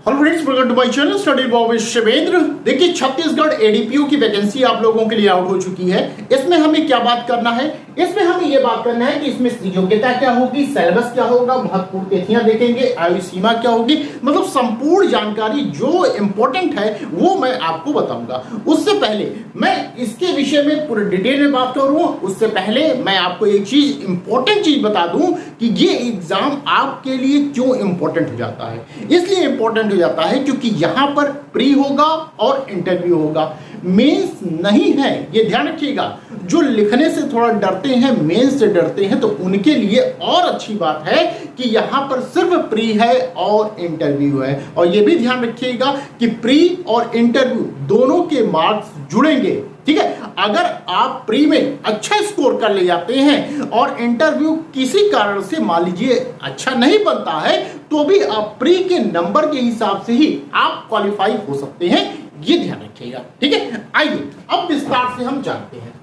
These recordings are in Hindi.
Hello friends, welcome to my channel study with Shivendra. देखिए, छत्तीसगढ़ एडीपीयू की वैकेंसी आप लोगों के लिए आउट हो चुकी है। इसमें हमें क्या बात करना है? इसमें हमें ये बात करना है कि इसमें योग्यता क्या होगी, सिलेबस क्या होगा, महत्वपूर्ण तिथियां देखेंगे, आयु सीमा क्या होगी, मतलब संपूर्ण जानकारी जो इंपॉर्टेंट है वो मैं आपको बताऊंगा। उससे पहले मैं इसके विषय में पूरे डिटेल में बात करूं, उससे पहले मैं आपको एक चीज इंपॉर्टेंट चीज बता दूं कि ये एग्जाम आपके लिए क्यों इंपॉर्टेंट हो जाता है। इसलिए इंपॉर्टेंट हो जाता है क्योंकि यहां पर प्री होगा और इंटरव्यू होगा, मेंस नहीं है। ये ध्यान रखिएगा, जो लिखने से थोड़ा डरते हैं, मेंस से डरते हैं, तो उनके लिए और अच्छी बात है कि यहां पर सिर्फ प्री है और इंटरव्यू है। और ये भी ध्यान रखिएगा कि प्री और इंटरव्यू दोनों के मार्क्स जुड़ेंगे। ठीक है, अगर आप प्री में अच्छा स्कोर कर ले जाते हैं और इंटरव्यू किसी कारण से मान लीजिए अच्छा नहीं बनता है, तो भी आप प्री के नंबर के हिसाब से ही आप क्वालिफाई हो सकते हैं। ये ध्यान रखिएगा। ठीक है, आइए अब विस्तार से हम जानते हैं।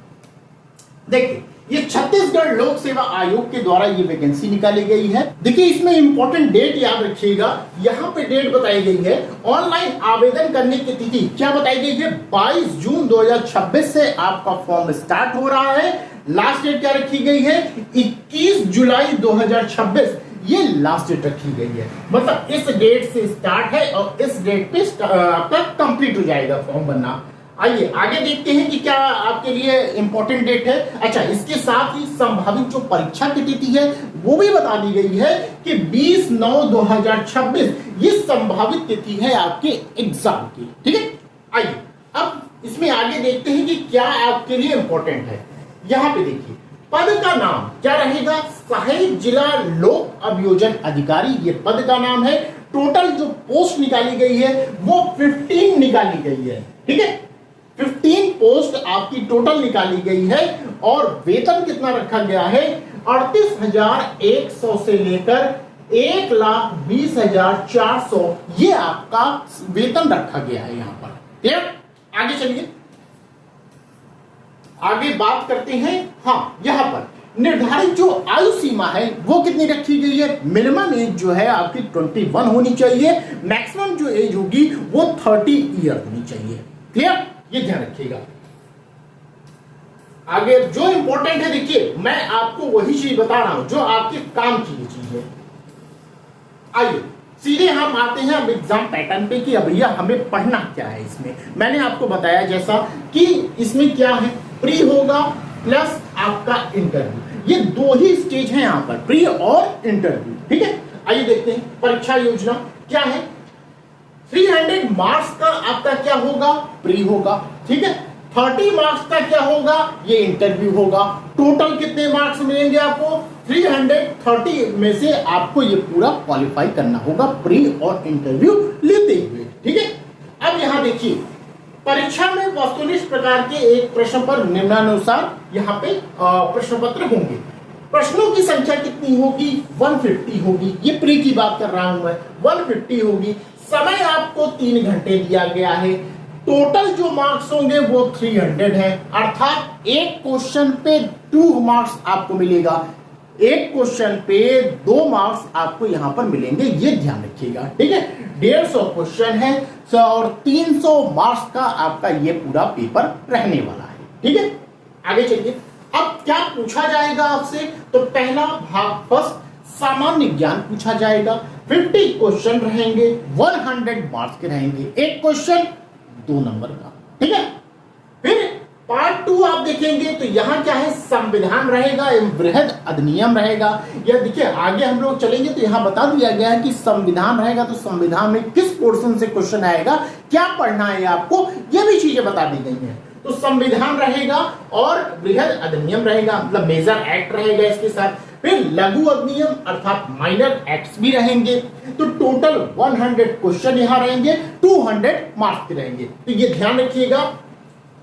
देखिए, ये छत्तीसगढ़ लोक सेवा आयोग के द्वारा ये वैकेंसी निकाली गई है। देखिए, इसमें इंपॉर्टेंट डेट याद रखिएगा, यहाँ पे डेट बताई गई है। ऑनलाइन आवेदन करने की तिथि क्या बताई गई है? 22 जून 2026 से आपका फॉर्म स्टार्ट हो रहा है। लास्ट डेट क्या रखी गई है? 21 जुलाई 2026 ये लास्ट डेट रखी गई है। मतलब इस डेट से स्टार्ट है और इस डेट पे आपका कंप्लीट हो जाएगा फॉर्म बनना। आइए आगे देखते हैं कि क्या आपके लिए इंपॉर्टेंट डेट है। अच्छा, इसके साथ ही संभावित जो परीक्षा की तिथि है वो भी बता दी गई है कि 20/9/2026 ये संभावित तिथि है आपके एग्जाम की। ठीक है, आइए अब इसमें आगे देखते हैं कि क्या आपके लिए इंपॉर्टेंट है। यहां पे देखिए, पद का नाम क्या रहेगा? सहायक जिला लोक अभियोजन अधिकारी, ये पद का नाम है। टोटल जो पोस्ट निकाली गई है वो 15 निकाली गई है। ठीक है, 15 पोस्ट आपकी टोटल निकाली गई है। और वेतन कितना रखा गया है? 38,100 से लेकर 1,20,400 ये आपका वेतन रखा गया है यहां पर। क्लियर? आगे चलिए, आगे बात करते हैं। हाँ, यहां पर निर्धारित जो आयु सीमा है वो कितनी रखी गई है? मिनिमम एज जो है आपकी 21 होनी चाहिए, मैक्सिमम जो एज होगी वो 30 ईयर होनी चाहिए। क्लियर? ये ध्यान रखिएगा। आगे जो इंपॉर्टेंट है, देखिए मैं आपको वही चीज बता रहा हूं जो आपके काम की चीज है। आइए सीधे हम आते हैं अब एग्जाम पैटर्न पे कि अब भैया हमें पढ़ना क्या है। इसमें मैंने आपको बताया जैसा कि इसमें क्या है, प्री होगा प्लस आपका इंटरव्यू। ये दो ही स्टेज है यहाँ पर, प्री और इंटरव्यू। ठीक है, आइए देखते हैं परीक्षा योजना क्या है। 300 मार्क्स का आपका क्या होगा? प्री होगा। ठीक है, 30 मार्क्स का क्या होगा? ये इंटरव्यू होगा। टोटल कितने मार्क्स मिलेंगे आपको? 330 में से आपको ये पूरा क्वालिफाई करना होगा प्री और इंटरव्यू लेते हुए। ठीक है, अब यहां देखिए, परीक्षा में वस्तुनिष्ठ प्रकार के एक प्रश्न पर निम्नानुसार यहाँ पे प्रश्न पत्र होंगे। प्रश्नों की संख्या कितनी होगी? 150 होगी। ये प्री की बात कर रहा हूं मैं, 150 होगी। समय आपको 3 घंटे दिया गया है। टोटल जो मार्क्स होंगे वो 300 है, अर्थात एक क्वेश्चन पे 2 मार्क्स आपको मिलेगा। एक क्वेश्चन पे 2 मार्क्स आपको यहां पर मिलेंगे, ये ध्यान रखिएगा। ठीक है, 150 क्वेश्चन है और 300 मार्क्स का आपका ये पूरा पेपर रहने वाला है। ठीक है, आगे चलिए। अब क्या पूछा जाएगा आपसे? तो पहला भाग फर्स्ट सामान्य ज्ञान पूछा जाएगा। 50 क्वेश्चन रहेंगे, 100 मार्क्स के रहेंगे। एक क्वेश्चन 2 नंबर का। ठीक है, फिर पार्ट 2 आप देखेंगे तो यहां क्या है? संविधान रहेगा एवं वृहद अधिनियम रहेगा। यह देखिए, आगे हम लोग चलेंगे तो यहां बता दिया गया है कि संविधान रहेगा, तो संविधान में किस पोर्शन से क्वेश्चन आएगा, क्या पढ़ना है आपको, यह भी चीजें बता दी गई हैं। तो संविधान रहेगा और वृहद अधिनियम रहेगा, मतलब मेजर एक्ट रहेगा इसके साथ। फिर लघु अधिनियम अर्थात माइनर एक्ट्स भी रहेंगे। तो टोटल 100 क्वेश्चन यहां रहेंगे, 200 मार्क्स के रहेंगे। तो ये ध्यान रखिएगा,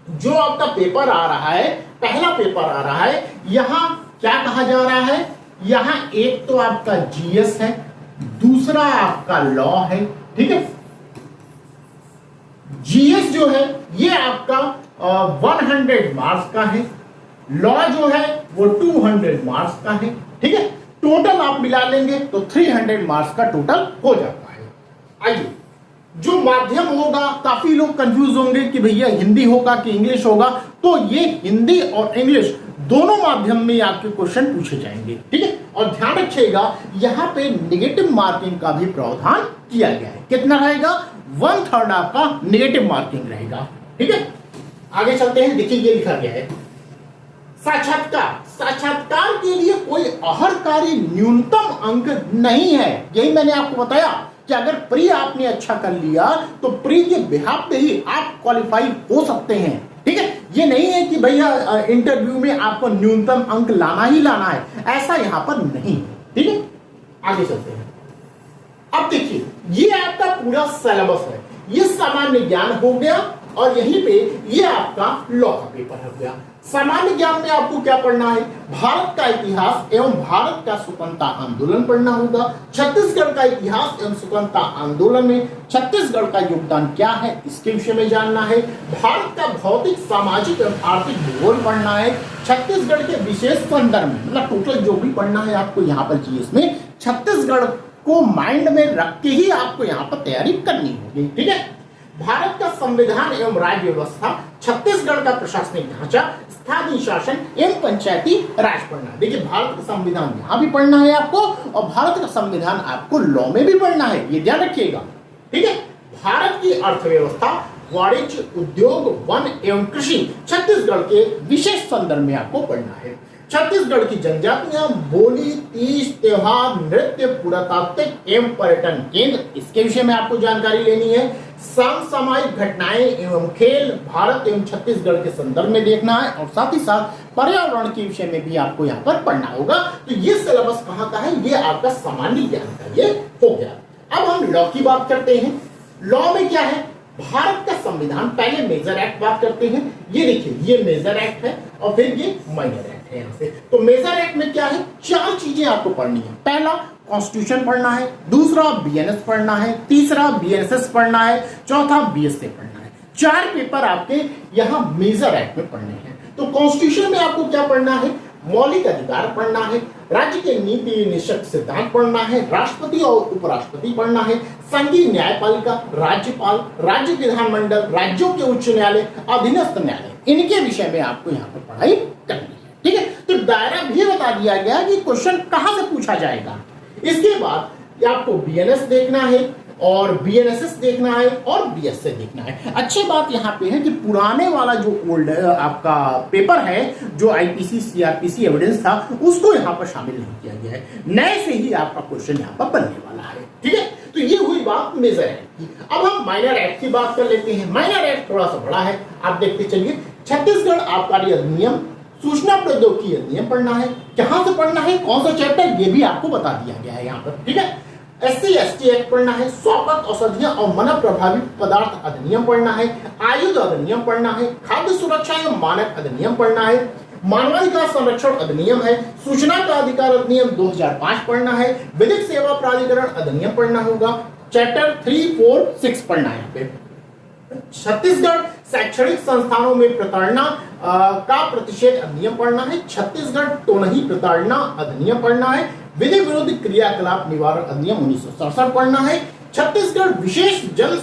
जो आपका पेपर आ रहा है, पहला पेपर आ रहा है, यहां क्या कहा जा रहा है? यहां एक तो आपका जीएस है, दूसरा आपका लॉ है। ठीक है, जीएस जो है ये आपका 100 मार्क्स का है, लॉ जो है वो 200 मार्क्स का है। ठीक है, टोटल आप मिला लेंगे तो 300 मार्क्स का टोटल हो जाता है। आइए माध्यम होगा, काफी लोग कंफ्यूज होंगे कि भैया हिंदी होगा कि इंग्लिश होगा, तो ये हिंदी और इंग्लिश दोनों माध्यम में आपके क्वेश्चन पूछे जाएंगे, ठीक है। और ध्यान रखिएगा यहां पे नेगेटिव मार्किंग का भी प्रावधान किया गया है। कितना रहेगा? 1/3 आपका नेगेटिव मार्किंग रहेगा, ठीक है। आगे चलते हैं, देखिए ये लिखा गया है साक्षात्कार। साक्षात्कार के लिए कोई अहर्कारी न्यूनतम अंक नहीं है। यही मैंने आपको बताया कि अगर प्री आपने अच्छा कर लिया तो प्री के बिहाफ पे ही आप क्वालिफाई हो सकते हैं, ठीक है। ये नहीं है कि भैया इंटरव्यू में आपको न्यूनतम अंक लाना ही लाना है, ऐसा यहां पर नहीं है, ठीक है। आगे चलते हैं। अब देखिए ये आपका पूरा सिलेबस है, ये सामान्य ज्ञान हो गया और यहीं पे ये आपका लॉ का पेपर हो गया। सामान्य ज्ञान में आपको क्या पढ़ना है? भारत का इतिहास एवं भारत का स्वतंत्रता आंदोलन पढ़ना होगा। छत्तीसगढ़ का इतिहास एवं स्वतंत्रता आंदोलन में छत्तीसगढ़ का योगदान क्या है इसके विषय में जानना है। भारत का भौतिक, सामाजिक एवं आर्थिक भूगोल पढ़ना है। छत्तीसगढ़ के विशेष संदर्भ में, मतलब टोटल जो भी पढ़ना है आपको यहाँ पर जीएस में, छत्तीसगढ़ को माइंड में रख के ही आपको यहाँ पर तैयारी करनी होगी, ठीक है। भारत का संविधान एवं राज्य व्यवस्था, छत्तीसगढ़ का प्रशासनिक ढांचा, स्थानीय शासन एवं पंचायती राज पढ़ना। देखिए भारत का संविधान यहां भी पढ़ना है आपको और भारत का संविधान आपको लॉ में भी पढ़ना है, ये ध्यान रखिएगा, ठीक है। भारत की अर्थव्यवस्था, वाणिज्य, उद्योग, वन एवं कृषि छत्तीसगढ़ के विशेष संदर्भ में आपको पढ़ना है। छत्तीसगढ़ की जनजातियां, बोली, तीज, त्योहार, नृत्य, पुरातात्विक एवं पर्यटन केंद्र, इसके विषय में आपको जानकारी लेनी है। समसामयिक घटनाएं एवं खेल भारत एवं छत्तीसगढ़ के संदर्भ में देखना है और साथ ही साथ पर्यावरण के विषय में भी आपको यहाँ पर पढ़ना होगा। तो ये सिलेबस कहाँ का है? ये आपका सामान्य ज्ञान का ये हो गया। अब हम लॉ की बात करते हैं। लॉ में क्या है? भारत का संविधान, पहले मेजर एक्ट बात करते हैं। ये देखिए ये मेजर एक्ट है और फिर ये माइनर एक्ट है यहाँ से। तो मेजर एक्ट में क्या है? 4 चीजें आपको पढ़नी है। पहला कॉन्स्टिट्यूशन पढ़ना है, दूसरा बीएनएस पढ़ना है, तीसरा बीएनएसएस पढ़ना है, चौथा बीएसए पढ़ना है। 4 पेपर आपके यहाँ मेजर एक्ट में पढ़ने हैं। तो कॉन्स्टिट्यूशन में आपको क्या पढ़ना है? मौलिक अधिकार पढ़ना है, राज्य के नीति निश्चित सिद्धांत पढ़ना है, राष्ट्रपति और उपराष्ट्रपति पढ़ना है, संघीय न्यायपालिका, राज्यपाल, राज्य विधानमंडल, राज्यों के उच्च न्यायालय, अधीनस्थ न्यायालय, इनके विषय में आपको यहाँ पर पढ़ाई करनी है, ठीक है। तो दायरा भी बता दिया गया कि क्वेश्चन कहां से पूछा जाएगा। इसके बाद आपको बीएनएस देखना है और बीएनएसएस देखना है और बीएसए देखना है। अच्छी बात यहाँ पे है कि पुराने वाला जो ओल्ड आपका पेपर है, जो आईपीसी सीआरपीसी एविडेंस था, उसको यहाँ पर शामिल नहीं किया गया है। नए से ही आपका क्वेश्चन यहाँ पर बनने वाला है, ठीक है। तो ये हुई बात मेजर एक्ट की। अब हम माइनर एक्ट की बात कर लेते हैं। माइनर एक्ट थोड़ा सा बड़ा है, आप देखते चलिए। छत्तीसगढ़ आबकारी अधिनियम, सूचना प्रौद्योगिकी अधिनियम पढ़ना है। कहां से पढ़ना है, कौन सा चैप्टर, ये भी आपको बता दिया गया है यहाँ पर, ठीक है। एससी एसटी एक्ट पढ़ना है, स्वास्थ्य औषधियां और मन प्रभावित पदार्थ अधिनियम पढ़ना है, आयुध अधिनियम पढ़ना है, खाद्य सुरक्षा एवं मानक अधिनियम पढ़ना है, मानवाधिकार संरक्षण अधिनियम है, सूचना का अधिकार अधिनियम 2005 पढ़ना है, विधिक सेवा प्राधिकरण अधिनियम पढ़ना होगा। चैप्टर 3, 4, 6 पढ़ना है यहाँ पे। छत्तीसगढ़ शैक्षणिक संस्थानों में प्रताड़ना का प्रतिषेध अधिनियम पढ़ना है। छत्तीसगढ़ टोनही प्रताड़ना अधिनियम पढ़ना है। विधि विरुद्ध क्रियाकलाप निवारण अधिनियम 1967 पढ़ना है। छत्तीसगढ़ विशेष जन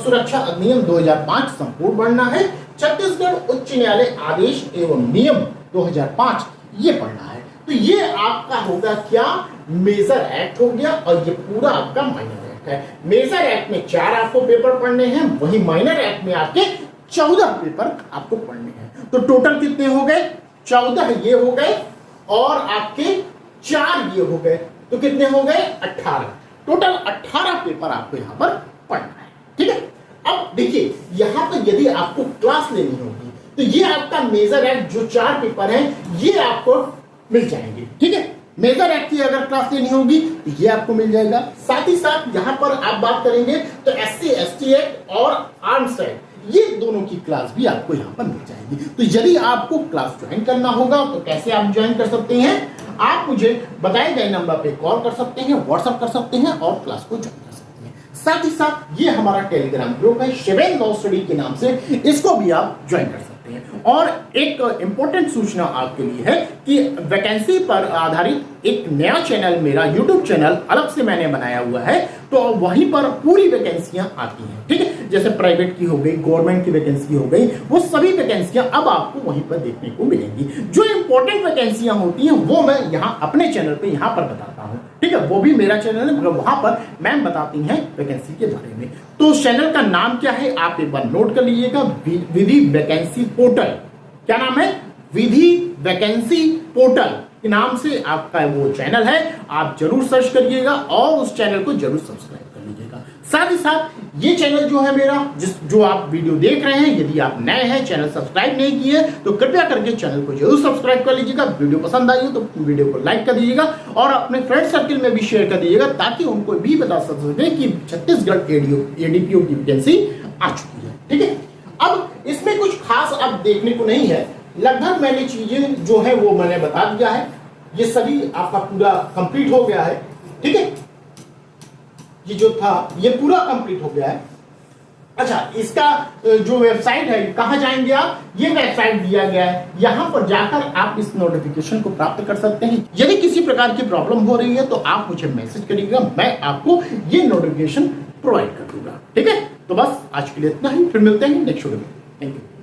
सुरक्षा अधिनियम 2005 संपूर्ण पढ़ना है। छत्तीसगढ़ उच्च न्यायालय आदेश एवं नियम 2005 ये पढ़ना है। तो ये आपका होगा क्या, मेजर एक्ट हो गया और ये पूरा आपका माइनर एक्ट है। मेजर एक्ट में 4 आपको पेपर पढ़ने हैं, वही माइनर एक्ट में आपके 14 पेपर आपको पढ़ने हैं। तो टोटल कितने हो गए? 14 ये हो गए और आपके 4 ये हो गए, तो कितने हो गए? 18। टोटल 18 पेपर आपको यहाँ पर पढ़ना है, ठीक है। अब देखिए यहाँ पर यदि आपको क्लास लेनी होगी तो ये आपका मेजर एक्ट जो 4 पेपर हैं ये आपको मिल जाएंगे, ठीक है। मेजर एक्ट की अगर क्लास लेनी होगी तो ये आपको मिल जाएगा। साथ ही साथ यहाँ पर आप बात करेंगे तो एससी एसटी एक्ट और आर्म्स एक्ट, ये दोनों की क्लास भी आपको यहाँ पर मिल जाएगी। तो यदि आपको क्लास ज्वाइन करना होगा तो कैसे आप ज्वाइन कर सकते हैं? आप मुझे बताए गए नंबर पे कॉल कर सकते हैं, व्हाट्सएप कर सकते हैं और क्लास को ज्वाइन कर सकते हैं। साथ ही साथ ये हमारा टेलीग्राम ग्रुप है शिवेन लॉ स्टडी के नाम से, इसको भी आप ज्वाइन कर सकते हैं। सकते हैं। और एक इंपॉर्टेंट सूचना आपके लिए है कि वैकेंसी पर आधारित एक नया चैनल, मेरा यूट्यूब चैनल अलग से मैंने बनाया हुआ है, तो वहीं पर पूरी वैकेंसियां आती हैं, ठीक है। जैसे प्राइवेट की हो गई, गवर्नमेंट की वैकेंसी हो गई, वो सभी वैकेंसियां अब आपको वहीं पर देखने को मिलेंगी। जो इंपॉर्टेंट वैकेंसियां होती हैं वो मैं यहाँ अपने चैनल पे यहाँ पर बताता हूँ, ठीक है। वो भी मेरा चैनल है, मगर वहां पर मैम बताती हैं वैकेंसी के बारे में। तो उस चैनल का नाम क्या है आप एक बार नोट कर लीजिएगा, विधि वैकेंसी पोर्टल। क्या नाम है? विधि वैकेंसी पोर्टल के नाम से आपका वो चैनल है। आप जरूर सर्च करिएगा और उस चैनल को जरूर सब्सक्राइब कर लीजिएगा। साथ ही साथ ये चैनल जो है मेरा, जो आप वीडियो देख रहे हैं, यदि आप नए हैं, चैनल सब्सक्राइब नहीं किए तो कृपया करके चैनल को जरूर सब्सक्राइब कर लीजिएगा। वीडियो पसंद आई हो तो वीडियो को लाइक कर दीजिएगा और अपने फ्रेंड सर्कल में भी शेयर कर दीजिएगा, ताकि उनको भी बता सके कि छत्तीसगढ़ एडीपीओ की वैकेंसी आ चुकी है, ठीक है। अब इसमें कुछ खास अब देखने को नहीं है, लगभग मैंने चीजें जो है वो मैंने बता दिया है। ये सभी आपका पूरा कंप्लीट हो गया है, ठीक है। ये जो था ये पूरा कंप्लीट हो गया है। अच्छा, इसका जो वेबसाइट है, कहां जाएंगे आप? ये वेबसाइट दिया गया है, यहां पर जाकर आप इस नोटिफिकेशन को प्राप्त कर सकते हैं। यदि किसी प्रकार की प्रॉब्लम हो रही है तो आप मुझे मैसेज करिएगा, मैं आपको ये नोटिफिकेशन प्रोवाइड कर दूंगा, ठीक है। तो बस आज के लिए इतना ही, फिर मिलते हैं नेक्स्ट वीडियो में। Thank you.